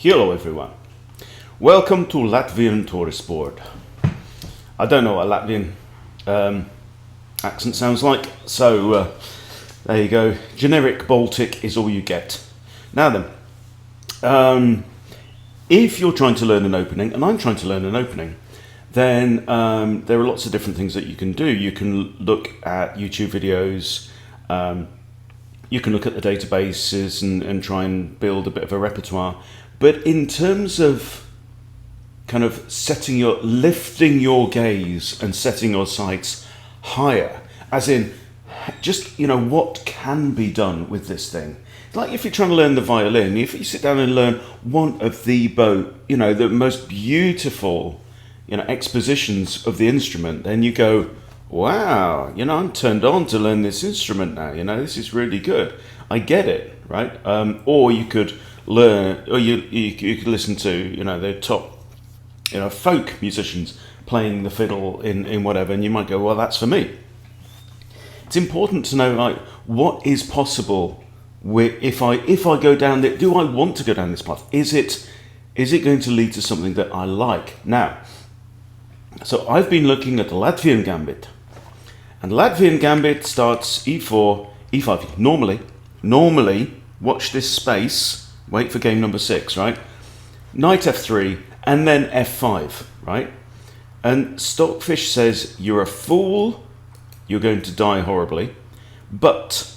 Hello everyone. Welcome to Latvian tourist board. I don't know what a Latvian accent sounds like, so there you go. Generic Baltic is all you get. Now then, if you're trying to learn an opening, and I'm trying to learn an opening, then there are lots of different things that you can do. You can look at YouTube videos, you can look at the databases and try and build a bit of a repertoire. But in terms of kind of lifting your gaze and setting your sights higher, as in just, what can be done with this thing. Like if you're trying to learn the violin, if you sit down and learn one of the most beautiful, expositions of the instrument, then you go, wow, I'm turned on to learn this instrument now, this is really good. I get it, right? Or you could learn, or you could listen to, the top, folk musicians playing the fiddle in whatever, and you might go, well, that's for me. It's important to know, like, what is possible if I go down it. Do I want to go down this path? Is it going to lead to something that I like? Now, so I've been looking at the Latvian Gambit, and Latvian Gambit starts e4, e5. Normally, watch this space. Wait for game number 6, right? Knight f3, and then f5, right? And Stockfish says, you're a fool, you're going to die horribly. But,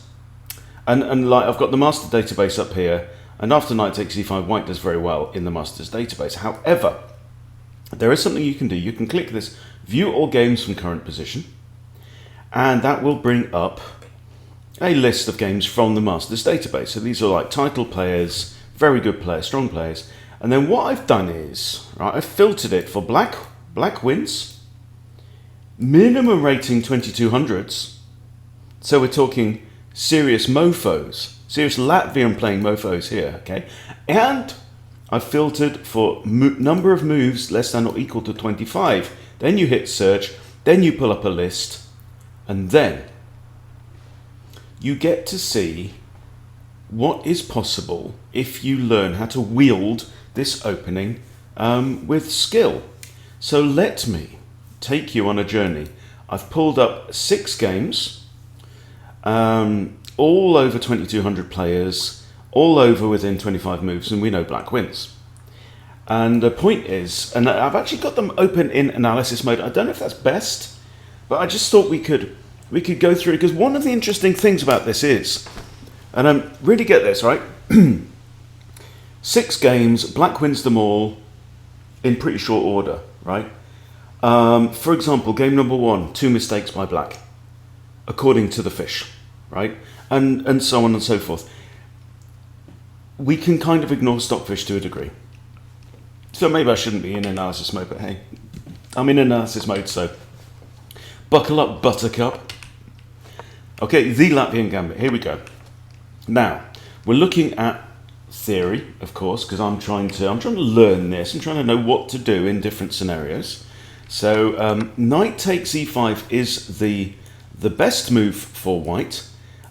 and like I've got the master database up here, and after knight takes e5, white does very well in the master's database. However, there is something you can do. You can click this, view all games from current position, and that will bring up a list of games from the master's database. So these are like title players, very good players, strong players. And then what I've done is, right, I've filtered it for black wins, minimum rating 2200s. So we're talking serious mofos, serious Latvian playing mofos here, okay? And I've filtered for number of moves less than or equal to 25. Then you hit search, then you pull up a list, and then you get to see what is possible if you learn how to wield this opening with skill. So let me take you on a journey. I've pulled up 6 games, all over 2200 players, all over within 25 moves, and we know black wins. And the point is, and I've actually got them open in analysis mode. I don't know if that's best, but I just thought we could go through it, because one of the interesting things about this is, and really get this, right? 6 games, black wins them all in pretty short order, right? For example, game number 1, 2 mistakes by black, according to the fish, right? And so on and so forth. We can kind of ignore Stockfish to a degree. So maybe I shouldn't be in analysis mode, but hey, I'm in analysis mode, so buckle up, buttercup. Okay, the Latvian Gambit, here we go. Now, we're looking at theory, of course, because I'm trying to learn this. I'm trying to know what to do in different scenarios. So, knight takes e5 is the best move for white.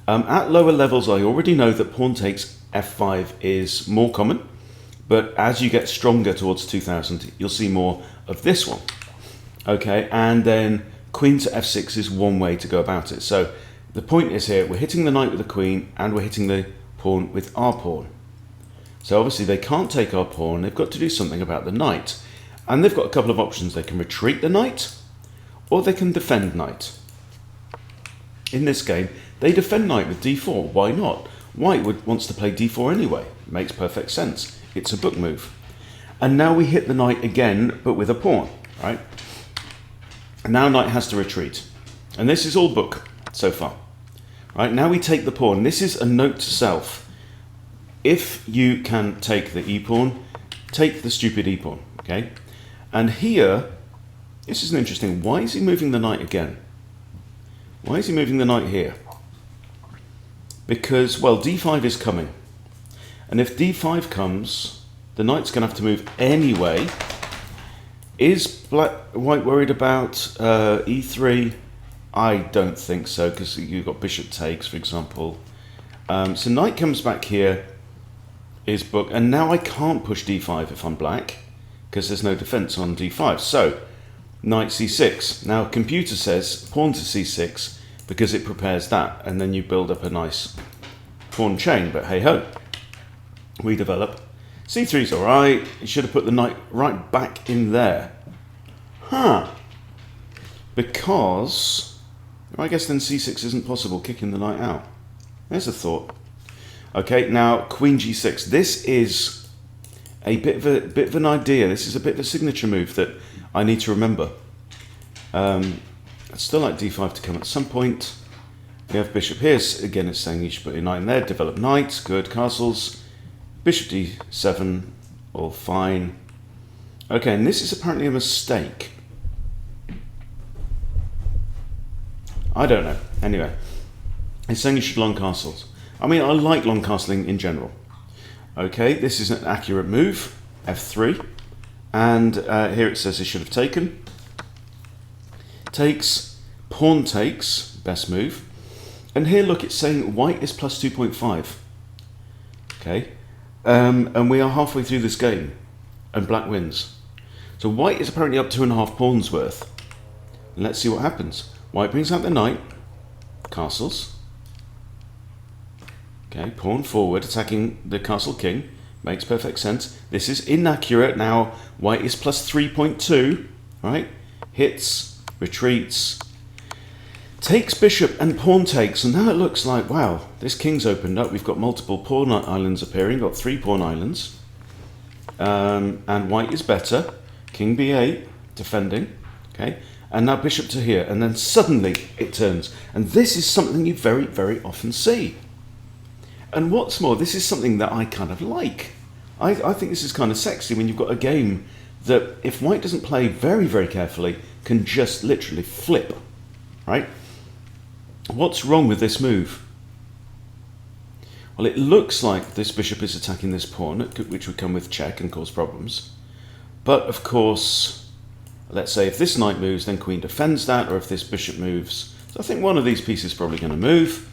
At lower levels, I already know that pawn takes f5 is more common, but as you get stronger towards 2000, you'll see more of this one. Okay, and then queen to f6 is one way to go about it. So the point is here, we're hitting the knight with the queen, and we're hitting the pawn with our pawn. So obviously they can't take our pawn, they've got to do something about the knight. And they've got a couple of options. They can retreat the knight, or they can defend knight. In this game, they defend knight with d4. Why not? White wants to play d4 anyway. Makes perfect sense. It's a book move. And now we hit the knight again, but with a pawn, right? And now knight has to retreat. And this is all book so far. Right, now we take the pawn. This is a note to self. If you can take the e-pawn, take the stupid e-pawn, okay? And here, this is an interesting, why is he moving the knight again? Why is he moving the knight here? Because, well, d5 is coming. And if d5 comes, the knight's going to have to move anyway. Is white worried about e3? I don't think so, because you've got bishop takes, for example. So knight comes back here. is booked. And now I can't push d5 if I'm black, because there's no defense on d5. So, knight c6. Now, computer says pawn to c6, because it prepares that, and then you build up a nice pawn chain. But hey-ho, we develop. c3's all right. You should have put the knight right back in there. Huh. Because, I guess then c6 isn't possible, kicking the knight out. There's a thought. Okay, now queen g6. This is a bit of an idea. This is a bit of a signature move that I need to remember. I'd still like d5 to come at some point. We have bishop here. Again, it's saying you should put your knight in there. Develop knight. Good. Castles. Bishop d7. All fine. Okay, and this is apparently a mistake. I don't know. Anyway, it's saying you should long castles. I mean, I like long castling in general. Okay, this is an accurate move. f3. And here it says he should have taken. Takes. Pawn takes. Best move. And here, look, it's saying white is plus 2.5. Okay. And we are halfway through this game. And black wins. So white is apparently up 2.5 pawns worth. And let's see what happens. White brings out the knight. Castles. Okay, pawn forward, attacking the castle king. Makes perfect sense. This is inaccurate. Now, white is plus 3.2. Right? Hits, retreats. Takes bishop and pawn takes. And now it looks like, wow, this king's opened up. We've got multiple pawn islands appearing. Got 3 pawn islands. And white is better. King b8, defending. Okay. And now bishop to here, and then suddenly it turns. And this is something you very, very often see. And what's more, this is something that I kind of like. I think this is kind of sexy when you've got a game that, if white doesn't play very, very carefully, can just literally flip, right? What's wrong with this move? Well, it looks like this bishop is attacking this pawn, which would come with check and cause problems. But, of course, let's say if this knight moves, then queen defends that, or if this bishop moves. So I think one of these pieces is probably going to move.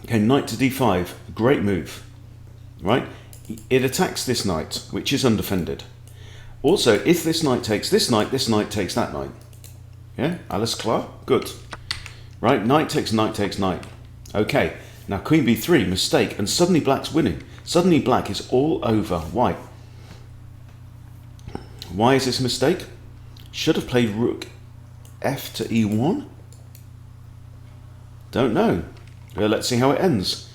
Okay, knight to d5, great move, right? It attacks this knight, which is undefended. Also, if this knight takes this knight takes that knight. Yeah, alles klar? Good. Right, knight takes knight. Okay, now queen b3, mistake, and suddenly black's winning. Suddenly black is all over white. Why is this a mistake? Should have played rook f to e1? Don't know. Well, let's see how it ends.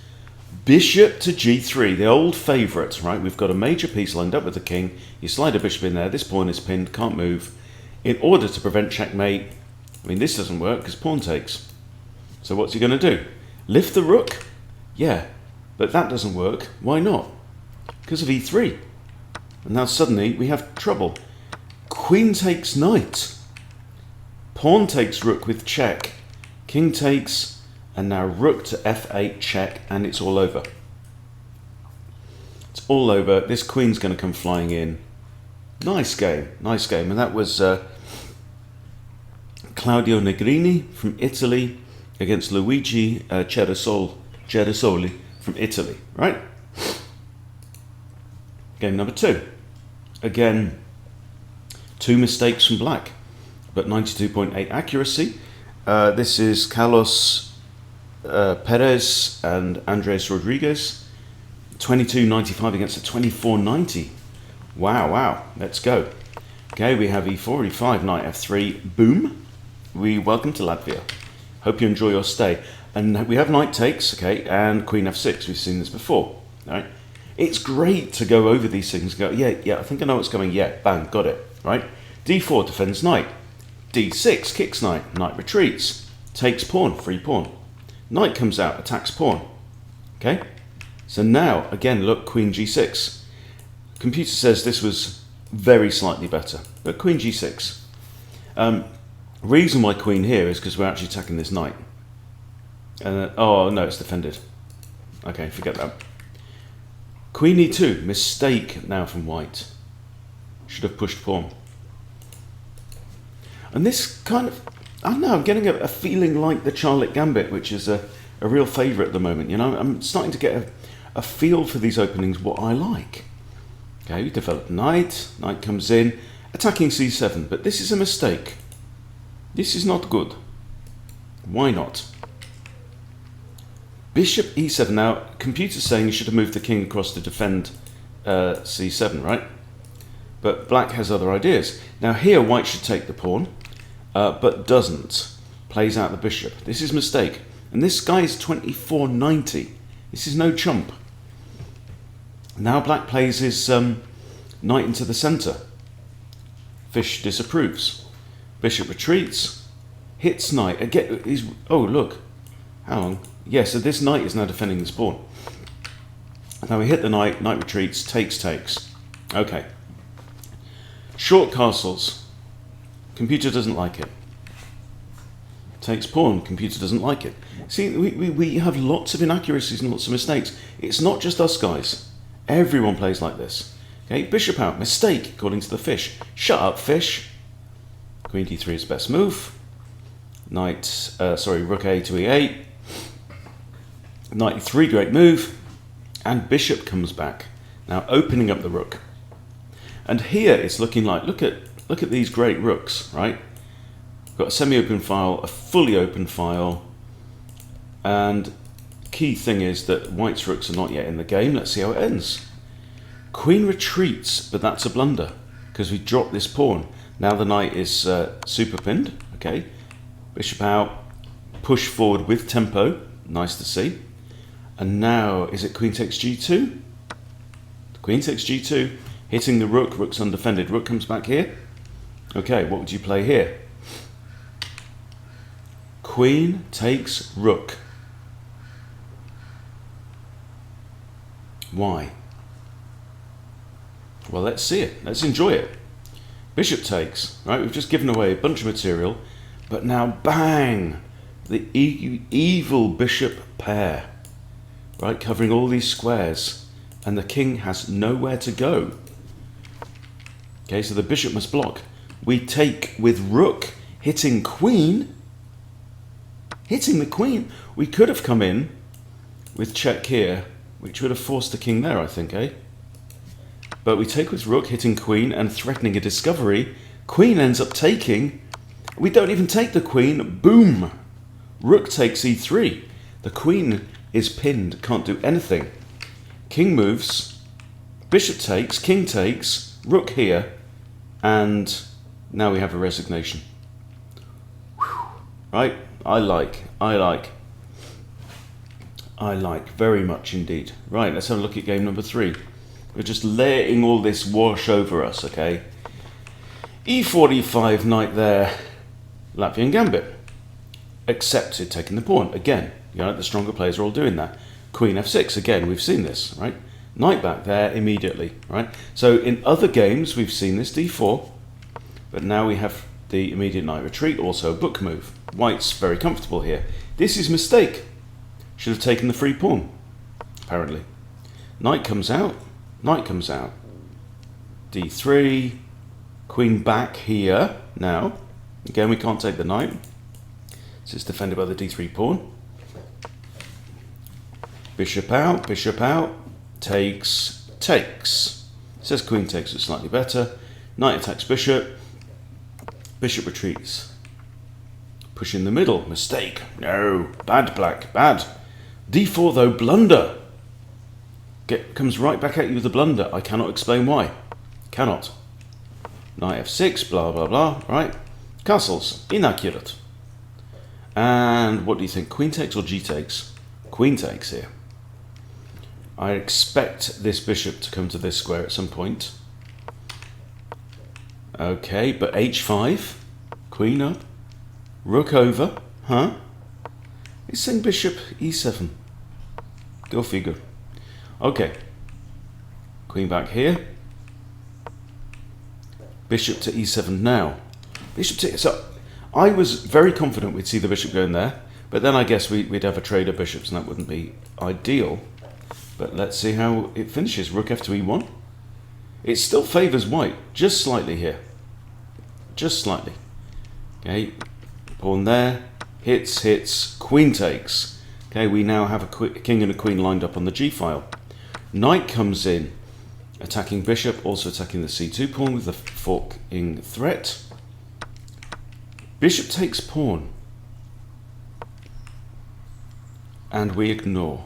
Bishop to g3, the old favourite, right? We've got a major piece lined up with the king. You slide a bishop in there. This pawn is pinned, can't move. In order to prevent checkmate, I mean, this doesn't work because pawn takes. So what's he going to do? Lift the rook? Yeah, but that doesn't work. Why not? Because of e3. And now suddenly we have trouble. Queen takes knight. Pawn takes rook with check. King takes, and now rook to f8 check, and it's all over. It's all over. This queen's going to come flying in. Nice game. And that was Claudio Negrini from Italy against Luigi Ceresoli from Italy, right? Game number 2. Again, 2 mistakes from black, but 92.8 accuracy. This is Carlos Perez and Andres Rodriguez. 22.95 against a 24.90. Wow. Let's go. Okay, we have e4, e5, knight f3. Boom. Welcome to Latvia. Hope you enjoy your stay. And we have knight takes, okay, and queen f6. We've seen this before, right? It's great to go over these things and go, yeah, I think I know what's coming. Yeah, bang, got it, right? d4 defends knight. d6 kicks knight. Knight retreats. Takes pawn, free pawn. Knight comes out, attacks pawn. Okay? So now, again, look, queen g6. Computer says this was very slightly better, but queen g6. Reason why queen here is because we're actually attacking this knight. Oh, no, it's defended. Okay, forget that. Queen e2, mistake now from white. Should have pushed pawn. And this kind of, I don't know, I'm getting a feeling like the Latvian Gambit, which is a real favourite at the moment. You know, I'm starting to get a feel for these openings, what I like. Okay, we develop knight. Knight comes in, attacking c7, but this is a mistake. This is not good. Why not? Bishop e7. Now, computer's saying you should have moved the king across to defend c7, right? But black has other ideas. Now here, white should take the pawn, but doesn't. Plays out the bishop. This is a mistake. And this guy is 2490. This is no chump. Now black plays his knight into the centre. Fish disapproves. Bishop retreats. Hits knight. Again, oh, look. How long? Yeah, so this knight is now defending this pawn. Now we hit the knight. Knight retreats. Takes. Okay. Short castles. Computer doesn't like it. Takes pawn. Computer doesn't like it. See, we have lots of inaccuracies and lots of mistakes. It's not just us guys. Everyone plays like this. Okay, bishop out. Mistake, according to the fish. Shut up, fish. Queen d3 is the best move. Knight, rook a to e8. Knight e3, great move. And bishop comes back. Now opening up the rook. And here it's looking like, look at these great rooks, right? Got a semi-open file, a fully open file, and key thing is that white's rooks are not yet in the game. Let's see how it ends. Queen retreats, but that's a blunder because we dropped this pawn. Now the knight is super pinned. Okay, bishop out, push forward with tempo. Nice to see. And now is it queen takes g2? Queen takes g2, hitting the rook. Rook's undefended. Rook comes back here. Okay, what would you play here? Queen takes rook. Why? Well, let's see it. Let's enjoy it. Bishop takes. Right, we've just given away a bunch of material, but now bang! The evil bishop pair. Right, covering all these squares, and the king has nowhere to go. Okay, so the bishop must block. We take with rook, hitting queen. Hitting the queen. We could have come in with check here, which would have forced the king there, I think, eh? But we take with rook, hitting queen and threatening a discovery. Queen ends up taking. We don't even take the queen. Boom! Rook takes e3. The queen is pinned, can't do anything. King moves. Bishop takes, king takes, rook here, and now we have a resignation. Whew. Right? I like very much indeed. Right, let's have a look at game number 3. We're just letting all this wash over us, okay? e45, knight there, Latvian Gambit. Accepted, taking the pawn. Again, you know, the stronger players are all doing that. Queen f6, again, we've seen this, right? Knight back there immediately, right? So in other games, we've seen this, d4, but now we have the immediate knight retreat, also a book move. White's very comfortable here. This is a mistake. Should have taken the free pawn, apparently. Knight comes out, d3, queen back here. Now, again, we can't take the knight, so it's defended by the d3 pawn. Bishop out, takes. Says queen takes it slightly better. Knight attacks bishop, bishop retreats. Push in the middle, mistake. No, bad black, bad. d4 though, blunder. Comes right back at you with a blunder. I cannot explain why. Cannot. Knight f6, blah, blah, blah, right? Castles, inaccurate. And what do you think, queen takes or g takes? Queen takes here. I expect this bishop to come to this square at some point. Okay, but h5, queen up, rook over, huh? It's saying bishop e7. Go figure. Okay, queen back here. Bishop to e7 now. Bishop to... So, I was very confident we'd see the bishop going there, but then I guess we'd have a trade of bishops and that wouldn't be ideal. But let's see how it finishes. Rook f to e1. It still favours white, just slightly here. Just slightly. Okay, pawn there. Hits, queen takes. Okay, we now have a king and a queen lined up on the g file. Knight comes in, attacking bishop, also attacking the c2 pawn with the forking threat. Bishop takes pawn, and we ignore.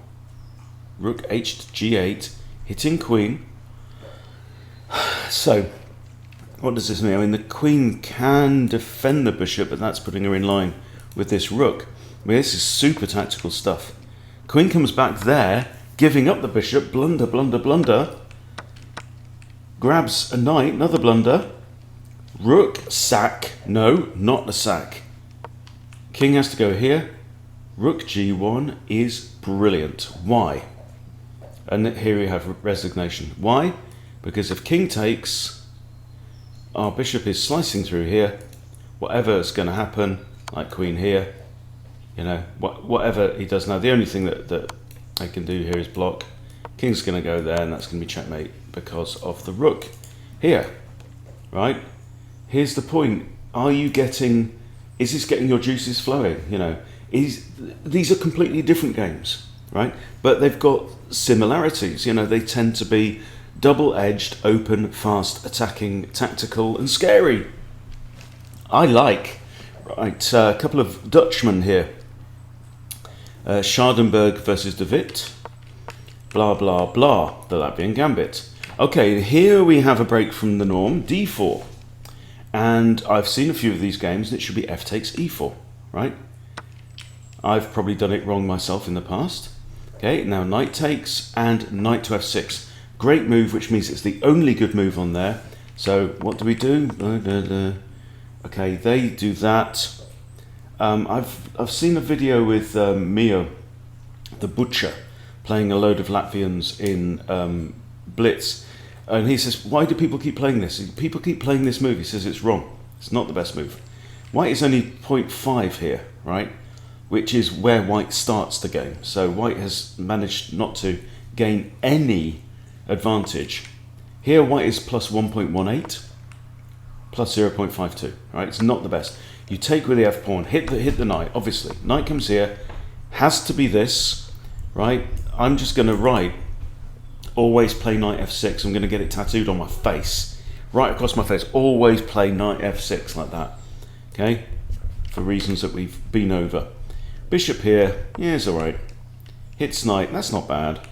Rook h to g8, hitting queen. So, what does this mean? I mean, the queen can defend the bishop, but that's putting her in line with this rook. I mean, this is super tactical stuff. Queen comes back there, giving up the bishop, blunder, blunder, blunder. Grabs a knight, another blunder. Rook, sack. No, not the sack. King has to go here. Rook g1 is brilliant. Why? And here we have resignation. Why? Because if king takes, our bishop is slicing through here. Whatever is going to happen, like queen here, you know, whatever he does now. The only thing that I can do here is block. King's going to go there, and that's going to be checkmate because of the rook here, right? Here's the point. Are you getting, is this getting your juices flowing? You know, these are completely different games, right? But they've got similarities. You know, they tend to be double-edged, open, fast, attacking, tactical, and scary. I like, right, a couple of Dutchmen here. Schadenberg versus De Witt. Blah, blah, blah, the Latvian Gambit. Okay, here we have a break from the norm, d4. And I've seen a few of these games, and it should be f takes e4, right? I've probably done it wrong myself in the past. Okay, now knight takes and knight to f6. Great move, which means it's the only good move on there. So what do we do? Okay, they do that. I've seen a video with Mio, the butcher, playing a load of Latvians in Blitz. And he says, why do people keep playing this? People keep playing this move. He says it's wrong. It's not the best move. White is only 0.5 here, right? Which is where white starts the game. So white has managed not to gain any advantage. Here white is plus 1.18, plus 0.52, right? It's not the best. You take with the f pawn, hit the knight, obviously. Knight comes here, has to be this, right? I'm just going to write, always play knight f6. I'm going to get it tattooed on my face, right across my face. Always play knight f6 like that, okay? For reasons that we've been over. Bishop here, yeah, it's all right. Hits knight, that's not bad.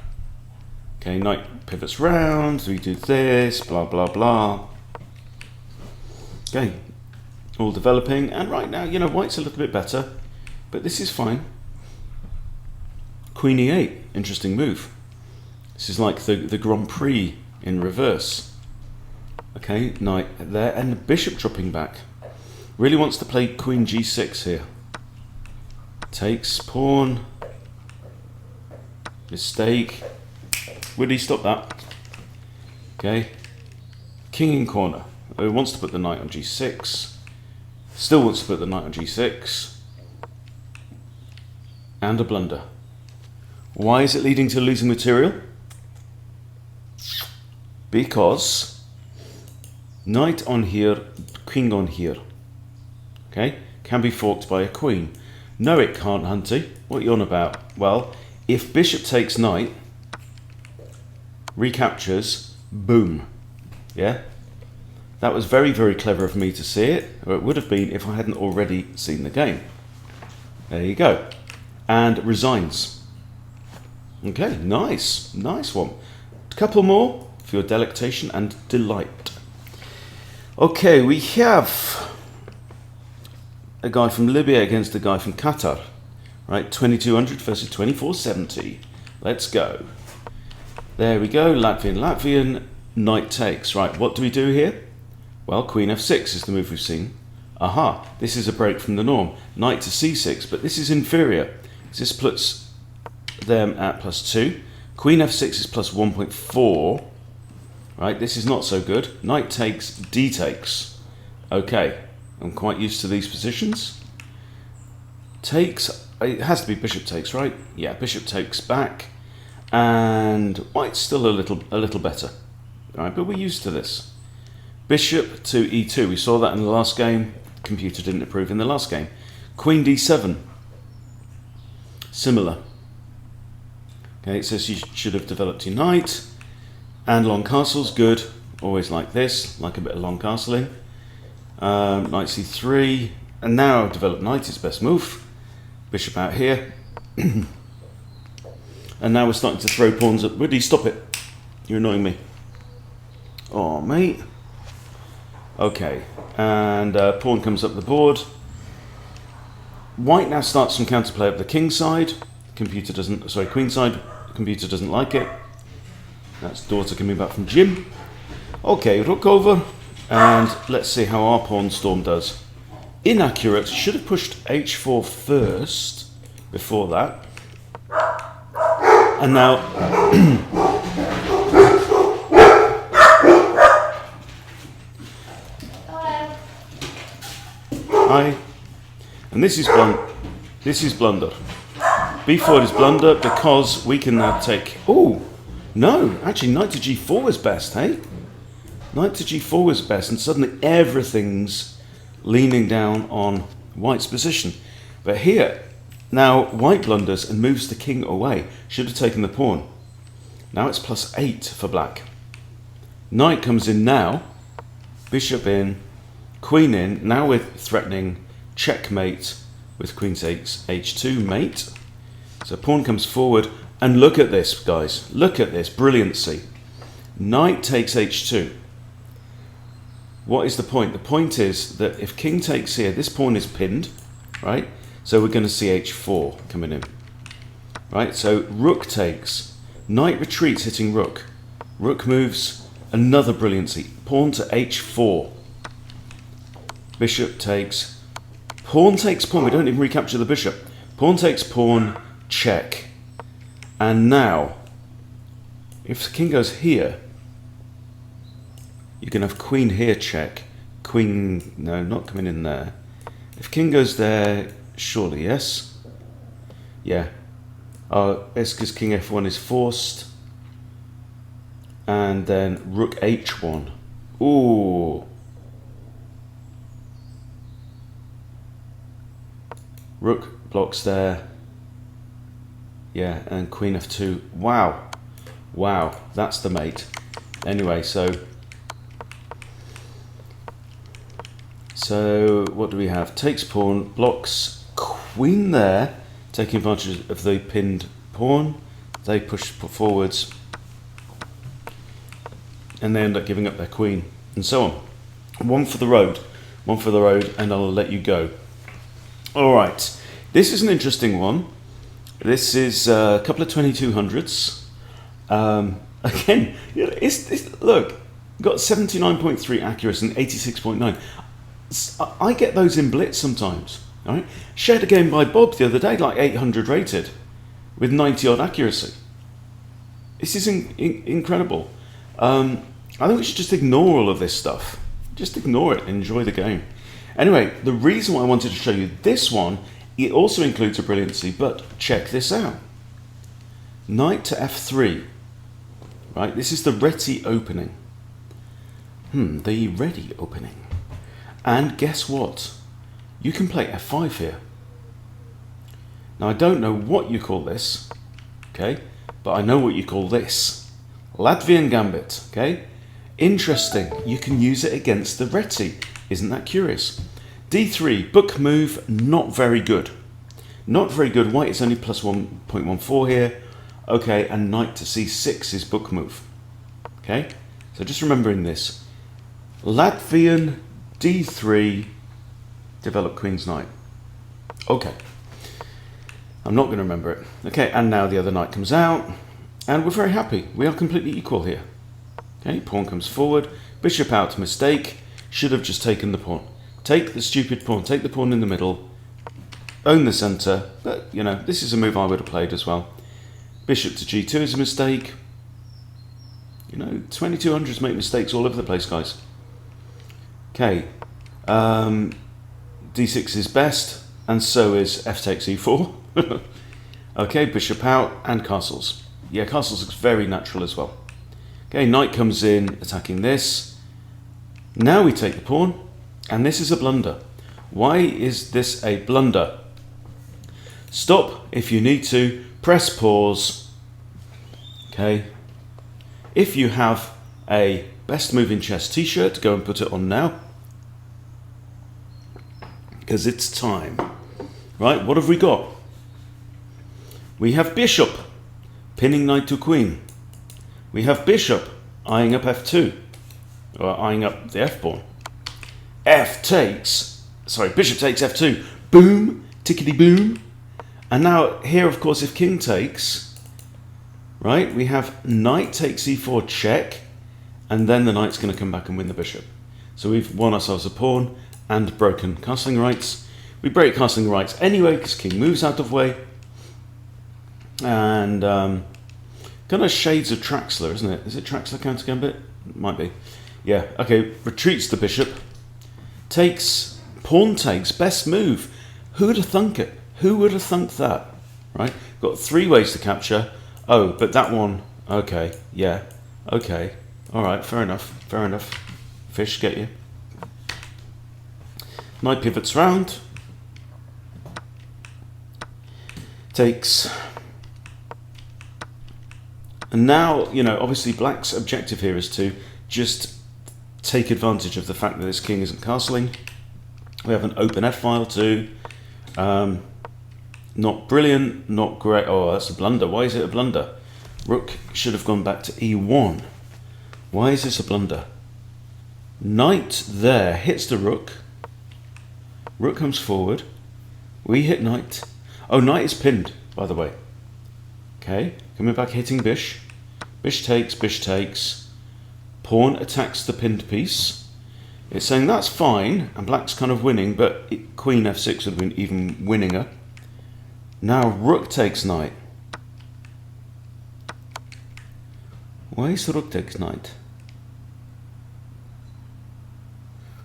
Okay, knight pivots round, we do this, blah, blah, blah. Okay, all developing, and right now, you know, white's a little bit better, but this is fine. Queen e8, interesting move. This is like the Grand Prix in reverse. Okay, knight there, and the bishop dropping back. Really wants to play queen g6 here. Takes pawn. Mistake. Would he stop that? Okay. King in corner. He wants to put the knight on g6. Still wants to put the knight on g6. And a blunder. Why is it leading to losing material? Because knight on here, king on here. Okay? Can be forked by a queen. No, it can't, Hunty. What are you on about? Well, if bishop takes knight, recaptures, boom. Yeah? That was very, very clever of me to see it, or it would have been if I hadn't already seen the game. There you go. And resigns. Okay, nice. Nice one. A couple more for your delectation and delight. Okay, we have a guy from Libya against a guy from Qatar. Right, 2200 versus 2470. Let's go. There we go, Latvian, knight takes. Right, what do we do here? Well, queen f6 is the move we've seen. Aha, this is a break from the norm. Knight to c6, but this is inferior. This puts them at +2. Queen f6 is plus 1.4. Right, this is not so good. Knight takes, d takes. Okay, I'm quite used to these positions. Takes, it has to be bishop takes, right? Yeah, bishop takes back. And white's still a little better. All right, but we're used to this. Bishop to e2, we saw that in the last game. Computer didn't approve in the last game. Queen d7, similar. Okay, it says you should have developed your knight. And long castles, good. Always like this, like a bit of long castling. Knight c3. And now I've developed knight, it's best move. Bishop out here. And now we're starting to throw pawns at... Woody, stop it. You're annoying me. Oh, mate. Okay, and pawn comes up the board. White now starts some counterplay up the king side. Computer doesn't, sorry, queen side. Computer doesn't like it. That's daughter coming back from gym. Okay, rook over, and let's see how our pawn storm does. Inaccurate. Should have pushed h4 first before that. And now. Hi. And this is blunder. b4 is blunder because we can now take... Oh, no. Actually, knight to g4 was best, hey? Knight to g4 was best, and suddenly everything's leaning down on white's position. But here, now white blunders and moves the king away. Should have taken the pawn. Now it's +8 for black. Knight comes in now. Bishop in. Queen in. Now we're threatening checkmate with queen takes h2 mate. So pawn comes forward, and look at this, guys. Look at this brilliancy. Knight takes h2. What is the point? The point is that if king takes here, this pawn is pinned, right? So we're going to see h4 coming in, right? So rook takes, knight retreats, hitting rook. Rook moves, another brilliancy. Pawn to h4. Bishop takes, pawn takes pawn. We don't even recapture the bishop. Pawn takes pawn, check. And now, if the king goes here, you can have queen here, check. Queen, no, not coming in there. If king goes there, surely, yes? Yeah. It's because king f1 is forced. And then rook h1. Ooh. Rook blocks there. Yeah, and queen f2. Wow. Wow, that's the mate. Anyway, so what do we have? Takes pawn, blocks queen there, taking advantage of the pinned pawn. They push forwards, and they end up giving up their queen, and so on. One for the road, and I'll let you go. All right, this is an interesting one. This is a couple of 2200s. Again, look, got 79.3 accuracy and 86.9. I get those in blitz sometimes. All right, shared a game by Bob the other day, like 800 rated, with 90 odd accuracy. This is incredible. I think we should just ignore all of this stuff. Just ignore it. Enjoy the game. Anyway, the reason why I wanted to show you this one, it also includes a brilliancy, but check this out. Knight to f3. Right, this is the ready opening. The ready opening. And guess what? You can play f5 here. Now, I don't know what you call this, okay? But I know what you call this. Latvian Gambit, okay? Interesting. You can use it against the reti. Isn't that curious? d3, book move, not very good. Not very good. White is only plus 1.14 here. Okay, and knight to c6 is book move. Okay? So just remembering this. Latvian d3, develop queen's knight. Okay. I'm not going to remember it. Okay, and now the other knight comes out. And we're very happy. We are completely equal here. Okay, pawn comes forward. Bishop out, mistake. Should have just taken the pawn. Take the stupid pawn. Take the pawn in the middle. Own the centre. But, you know, this is a move I would have played as well. Bishop to g2 is a mistake. You know, 2200s make mistakes all over the place, guys. Okay. d6 is best. And so is f takes e4. Okay, bishop out and castles. Yeah, castles looks very natural as well. Okay, knight comes in attacking this. Now we take the pawn, and this is a blunder. Why is this a blunder? Stop if you need to, press pause, Okay. If you have a best move in chess t-shirt, go and put it on now. Because it's time. Right, what have we got? We have bishop pinning knight to queen. We have bishop eyeing up f2, or eyeing up the f-pawn. Bishop takes f2. Boom, tickety boom. And now here, of course, if king takes, right, we have knight takes e4 check, and then the knight's going to come back and win the bishop. So we've won ourselves a pawn and broken castling rights. We break castling rights anyway because king moves out of way. And kind of shades of Traxler, isn't it? Is it Traxler counter gambit? It might be. Yeah, okay, retreats the bishop. Takes, pawn takes, best move. Who would have thunk it? Who would have thunk that? Right? Got 3 ways to capture. Oh, but that one, okay, yeah, okay. All right, fair enough, fair enough. Fish, get you. Knight pivots round. Takes. And now, you know, obviously black's objective here is to just take advantage of the fact that this king isn't castling. We have an open f-file too. Not brilliant, not great. Oh, that's a blunder. Why is it a blunder? Rook should have gone back to e1. Why is this a blunder? Knight there hits the rook. Rook comes forward. We hit knight. Oh, knight is pinned, by the way. Okay, coming back, hitting bish. Bish takes, bish takes. Pawn attacks the pinned piece. It's saying that's fine, and black's kind of winning, but queen f6 would have been even winninger. Now rook takes knight. Why is the rook takes knight?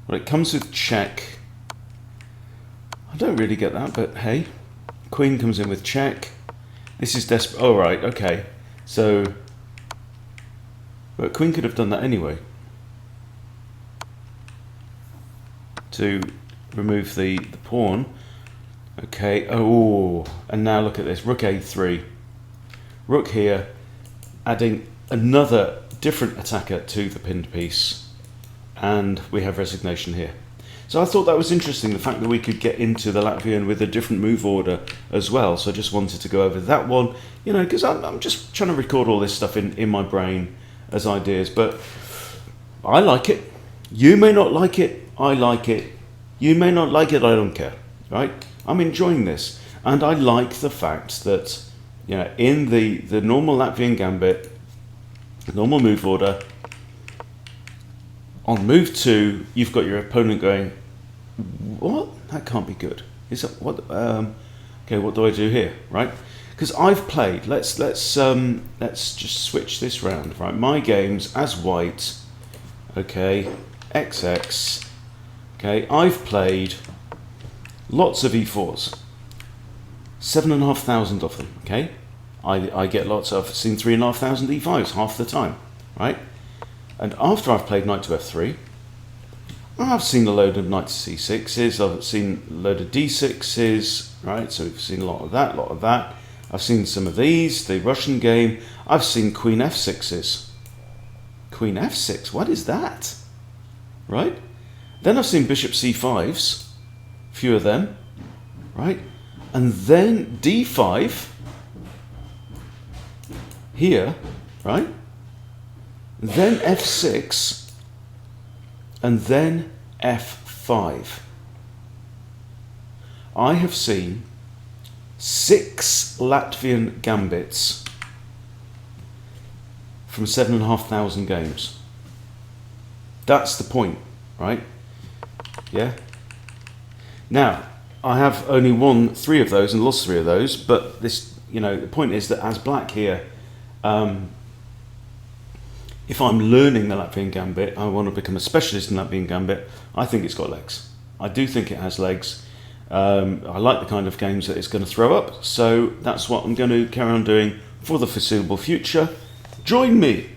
Well, it comes with check. I don't really get that, but hey. Queen comes in with check. This is desperate. Oh, right, okay. So, but queen could have done that anyway. To remove the pawn. Okay, oh, and now look at this. Rook a3. Rook here, adding another different attacker to the pinned piece. And we have resignation here. So I thought that was interesting, the fact that we could get into the Latvian with a different move order as well. So I just wanted to go over that one, you know, because I'm just trying to record all this stuff in my brain as ideas. But I like it. You may not like it. I like it. You may not like it. I don't care. Right? I'm enjoying this. And I like the fact that, you know, in the normal Latvian Gambit, normal move order, on move 2, you've got your opponent going, what? That can't be good. Is that what? Okay, what do I do here, right? Because I've played. Let's just switch this round, right? My games as white. Okay, XX. Okay, I've played lots of e4s. 7,500 of them. Okay, I get lots. I've seen 3,500 e5s half the time, right? And after I've played knight to f3, I've seen a load of knight to c6s, I've seen a load of d6s, right? So we've seen a lot of that, I've seen some of these, the Russian game. I've seen queen f6s. Queen f6, what is that? Right? Then I've seen bishop c5s, few of them, right? And then d5, here, right? Then f6, and then f5. I have seen 6 Latvian gambits from 7,500 games. That's the point, right? Yeah. Now, I have only won 3 of those and lost 3 of those, but this, you know, the point is that as black here, if I'm learning the Latvian Gambit, I want to become a specialist in Latvian Gambit, I think it's got legs. I do think it has legs. I like the kind of games that it's going to throw up, so that's what I'm going to carry on doing for the foreseeable future. Join me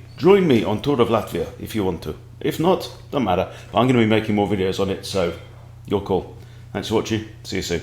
on Tour of Latvia if you want to. If not, don't matter. I'm going to be making more videos on it, so your call. Thanks for watching. See you soon.